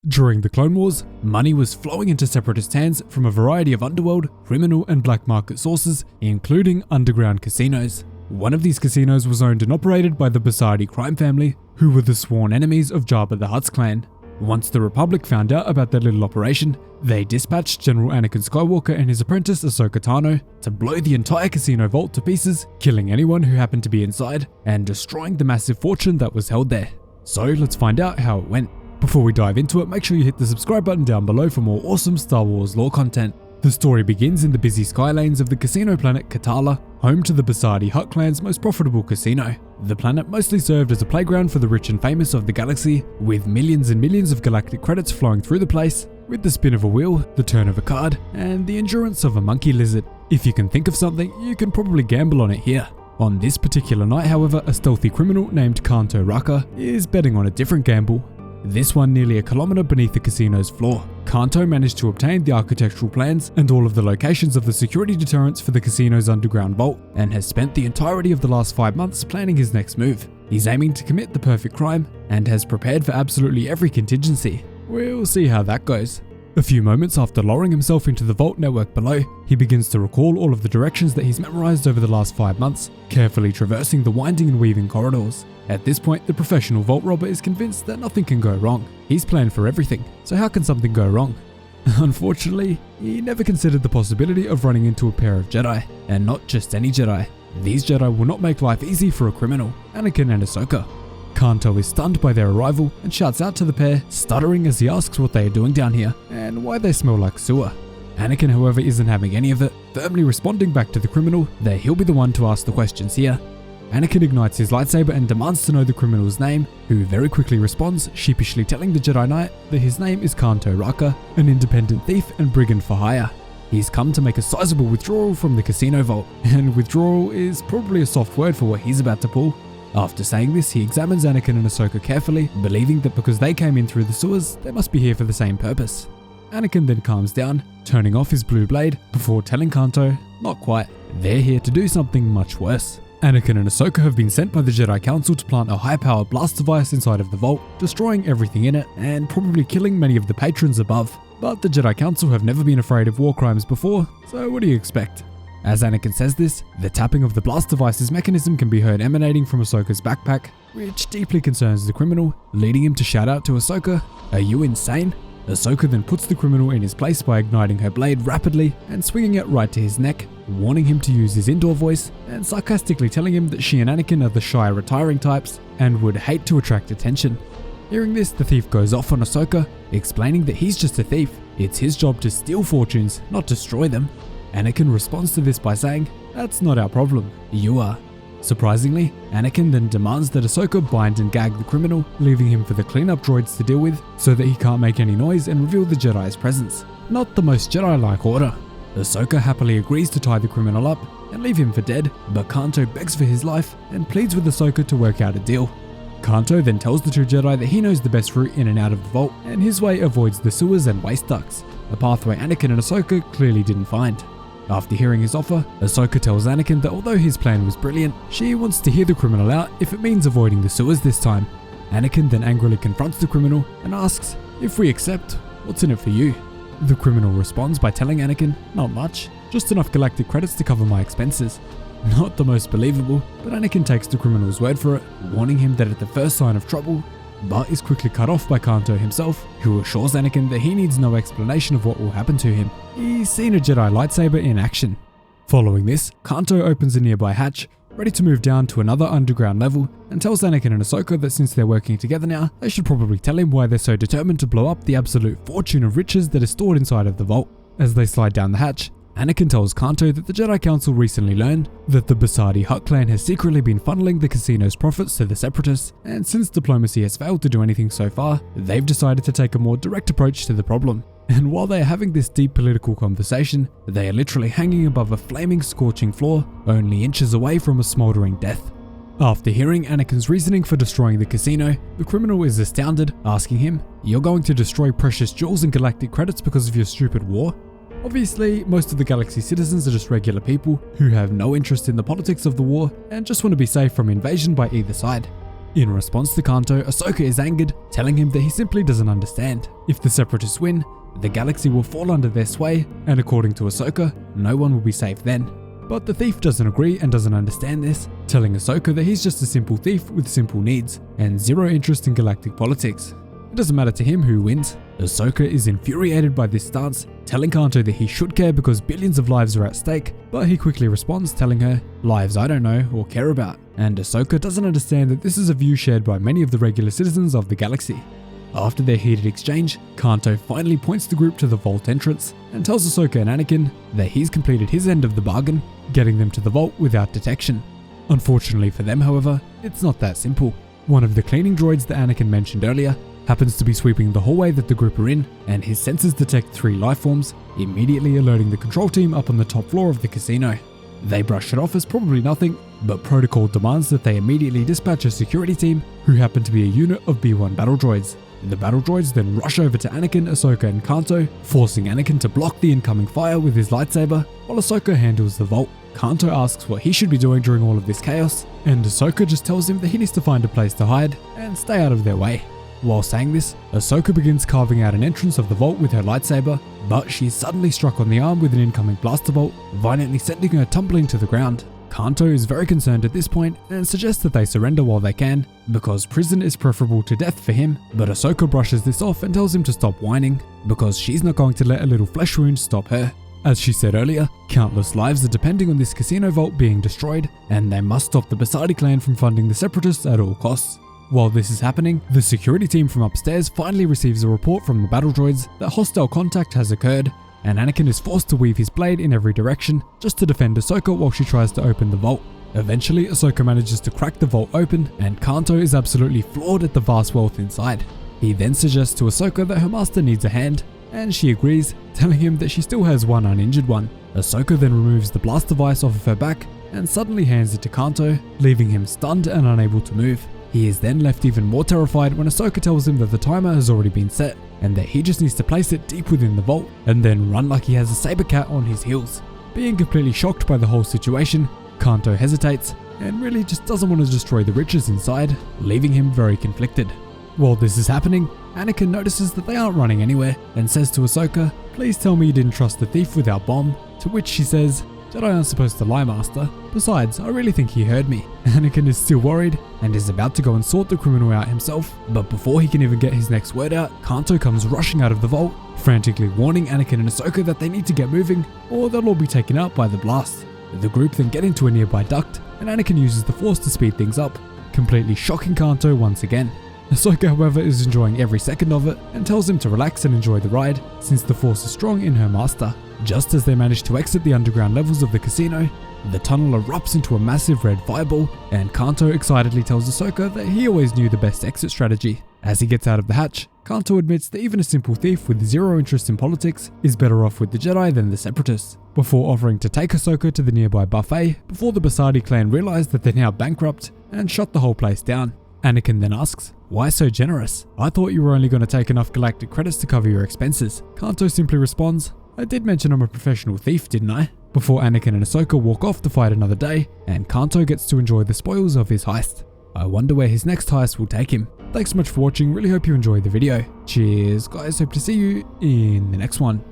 During the Clone Wars, money was flowing into separatist hands from a variety of underworld, criminal and black market sources, including underground casinos. One of these casinos was owned and operated by the Besaddii crime family, who were the sworn enemies of Jabba the Hutt's clan. Once the Republic found out about their little operation, they dispatched General Anakin Skywalker and his apprentice Ahsoka Tano to blow the entire casino vault to pieces, killing anyone who happened to be inside and destroying the massive fortune that was held there. So let's find out how it went. Before we dive into it, make sure you hit the subscribe button down below for more awesome Star Wars lore content. The story begins in the busy skylanes of the casino planet Katalla, home to the Besaddii Hutt clan's most profitable casino. The planet mostly served as a playground for the rich and famous of the galaxy, with millions and millions of galactic credits flowing through the place, with the spin of a wheel, the turn of a card, and the endurance of a monkey lizard. If you can think of something, you can probably gamble on it here. On this particular night, however, a stealthy criminal named Kanto Raka is betting on a different gamble. This one nearly a kilometer beneath the casino's floor. Kanto managed to obtain the architectural plans and all of the locations of the security deterrents for the casino's underground vault, and has spent the entirety of the last 5 months planning his next move. He's aiming to commit the perfect crime, and has prepared for absolutely every contingency. We'll see how that goes. A few moments after lowering himself into the vault network below, he begins to recall all of the directions that he's memorized over the last 5 months, carefully traversing the winding and weaving corridors. At this point, the professional vault robber is convinced that nothing can go wrong. He's planned for everything, so how can something go wrong? Unfortunately, he never considered the possibility of running into a pair of Jedi, and not just any Jedi. These Jedi will not make life easy for a criminal, Anakin and Ahsoka. Kanto is stunned by their arrival and shouts out to the pair, stuttering as he asks what they are doing down here and why they smell like sewer. Anakin, however, isn't having any of it, firmly responding back to the criminal that he'll be the one to ask the questions here. Anakin ignites his lightsaber and demands to know the criminal's name, who very quickly responds, sheepishly telling the Jedi Knight that his name is Kanto Raka, an independent thief and brigand for hire. He's come to make a sizable withdrawal from the casino vault, and withdrawal is probably a soft word for what he's about to pull. After saying this, he examines Anakin and Ahsoka carefully, believing that because they came in through the sewers, they must be here for the same purpose. Anakin then calms down, turning off his blue blade, before telling Kanto, not quite, they're here to do something much worse. Anakin and Ahsoka have been sent by the Jedi Council to plant a high-powered blast device inside of the vault, destroying everything in it, and probably killing many of the patrons above. But the Jedi Council have never been afraid of war crimes before, so what do you expect? As Anakin says this, the tapping of the blast device's mechanism can be heard emanating from Ahsoka's backpack, which deeply concerns the criminal, leading him to shout out to Ahsoka, "Are you insane?" Ahsoka then puts the criminal in his place by igniting her blade rapidly and swinging it right to his neck, warning him to use his indoor voice and sarcastically telling him that she and Anakin are the shy, retiring types and would hate to attract attention. Hearing this, the thief goes off on Ahsoka, explaining that he's just a thief. It's his job to steal fortunes, not destroy them. Anakin responds to this by saying, "That's not our problem, you are." Surprisingly, Anakin then demands that Ahsoka bind and gag the criminal, leaving him for the cleanup droids to deal with so that he can't make any noise and reveal the Jedi's presence. Not the most Jedi-like order. Ahsoka happily agrees to tie the criminal up and leave him for dead, but Kanto begs for his life and pleads with Ahsoka to work out a deal. Kanto then tells the two Jedi that he knows the best route in and out of the vault, and his way avoids the sewers and waste ducts, a pathway Anakin and Ahsoka clearly didn't find. After hearing his offer, Ahsoka tells Anakin that although his plan was brilliant, she wants to hear the criminal out if it means avoiding the sewers this time. Anakin then angrily confronts the criminal and asks, "If we accept, what's in it for you?" The criminal responds by telling Anakin, "Not much, just enough galactic credits to cover my expenses." Not the most believable, but Anakin takes the criminal's word for it, warning him that at the first sign of trouble, but is quickly cut off by Kanto himself, who assures Anakin that he needs no explanation of what will happen to him. He's seen a Jedi lightsaber in action. Following this, Kanto opens a nearby hatch, ready to move down to another underground level, and tells Anakin and Ahsoka that since they're working together now, they should probably tell him why they're so determined to blow up the absolute fortune of riches that is stored inside of the vault. As they slide down the hatch, Anakin tells Kanto that the Jedi Council recently learned that the Besaddii Hutt clan has secretly been funneling the casino's profits to the separatists, and since diplomacy has failed to do anything so far, they've decided to take a more direct approach to the problem. And while they are having this deep political conversation, they are literally hanging above a flaming, scorching floor, only inches away from a smoldering death. After hearing Anakin's reasoning for destroying the casino, the criminal is astounded, asking him, "You're going to destroy precious jewels and galactic credits because of your stupid war?" Obviously, most of the galaxy citizens are just regular people who have no interest in the politics of the war and just want to be safe from invasion by either side. In response to Kanto, Ahsoka is angered, telling him that he simply doesn't understand. If the separatists win, the galaxy will fall under their sway, and according to Ahsoka, no one will be safe then. But the thief doesn't agree and doesn't understand this, telling Ahsoka that he's just a simple thief with simple needs, and zero interest in galactic politics. It doesn't matter to him who wins. Ahsoka is infuriated by this stance, telling Kanto that he should care because billions of lives are at stake, but he quickly responds telling her, "Lives I don't know or care about." And Ahsoka doesn't understand that this is a view shared by many of the regular citizens of the galaxy. After their heated exchange, Kanto finally points the group to the vault entrance and tells Ahsoka and Anakin that he's completed his end of the bargain, getting them to the vault without detection. Unfortunately for them, however, it's not that simple. One of the cleaning droids that Anakin mentioned earlier happens to be sweeping the hallway that the group are in, and his sensors detect 3 lifeforms, immediately alerting the control team up on the top floor of the casino. They brush it off as probably nothing, but protocol demands that they immediately dispatch a security team who happen to be a unit of B-1 battle droids. The battle droids then rush over to Anakin, Ahsoka and Kanto, forcing Anakin to block the incoming fire with his lightsaber, while Ahsoka handles the vault. Kanto asks what he should be doing during all of this chaos, and Ahsoka just tells him that he needs to find a place to hide and stay out of their way. While saying this, Ahsoka begins carving out an entrance of the vault with her lightsaber, but she is suddenly struck on the arm with an incoming blaster bolt, violently sending her tumbling to the ground. Kanto is very concerned at this point and suggests that they surrender while they can, because prison is preferable to death for him, but Ahsoka brushes this off and tells him to stop whining, because she's not going to let a little flesh wound stop her. As she said earlier, countless lives are depending on this casino vault being destroyed, and they must stop the Besaddii clan from funding the separatists at all costs. While this is happening, the security team from upstairs finally receives a report from the battle droids that hostile contact has occurred, and Anakin is forced to weave his blade in every direction just to defend Ahsoka while she tries to open the vault. Eventually, Ahsoka manages to crack the vault open, and Kanto is absolutely floored at the vast wealth inside. He then suggests to Ahsoka that her master needs a hand, and she agrees, telling him that she still has one uninjured one. Ahsoka then removes the blast device off of her back and suddenly hands it to Kanto, leaving him stunned and unable to move. He is then left even more terrified when Ahsoka tells him that the timer has already been set, and that he just needs to place it deep within the vault, and then run like he has a saber cat on his heels. Being completely shocked by the whole situation, Kanto hesitates, and really just doesn't want to destroy the riches inside, leaving him very conflicted. While this is happening, Anakin notices that they aren't running anywhere, and says to Ahsoka, "Please tell me you didn't trust the thief with our bomb," to which she says, "Jedi aren't supposed to lie, Master. Besides, I really think he heard me." Anakin is still worried and is about to go and sort the criminal out himself, but before he can even get his next word out, Kanto comes rushing out of the vault, frantically warning Anakin and Ahsoka that they need to get moving or they'll all be taken out by the blast. The group then get into a nearby duct, and Anakin uses the Force to speed things up, completely shocking Kanto once again. Ahsoka, however, is enjoying every second of it and tells him to relax and enjoy the ride, since the Force is strong in her master. Just as they manage to exit the underground levels of the casino, the tunnel erupts into a massive red fireball, and Kanto excitedly tells Ahsoka that he always knew the best exit strategy. As he gets out of the hatch, Kanto admits that even a simple thief with zero interest in politics is better off with the Jedi than the separatists, before offering to take Ahsoka to the nearby buffet before the Besaddii clan realize that they're now bankrupt and shut the whole place down. Anakin then asks, "Why so generous? I thought you were only going to take enough galactic credits to cover your expenses." Kanto simply responds, "I did mention I'm a professional thief, didn't I?" Before Anakin and Ahsoka walk off to fight another day, and Kanto gets to enjoy the spoils of his heist. I wonder where his next heist will take him. Thanks so much for watching, really hope you enjoyed the video. Cheers guys, hope to see you in the next one.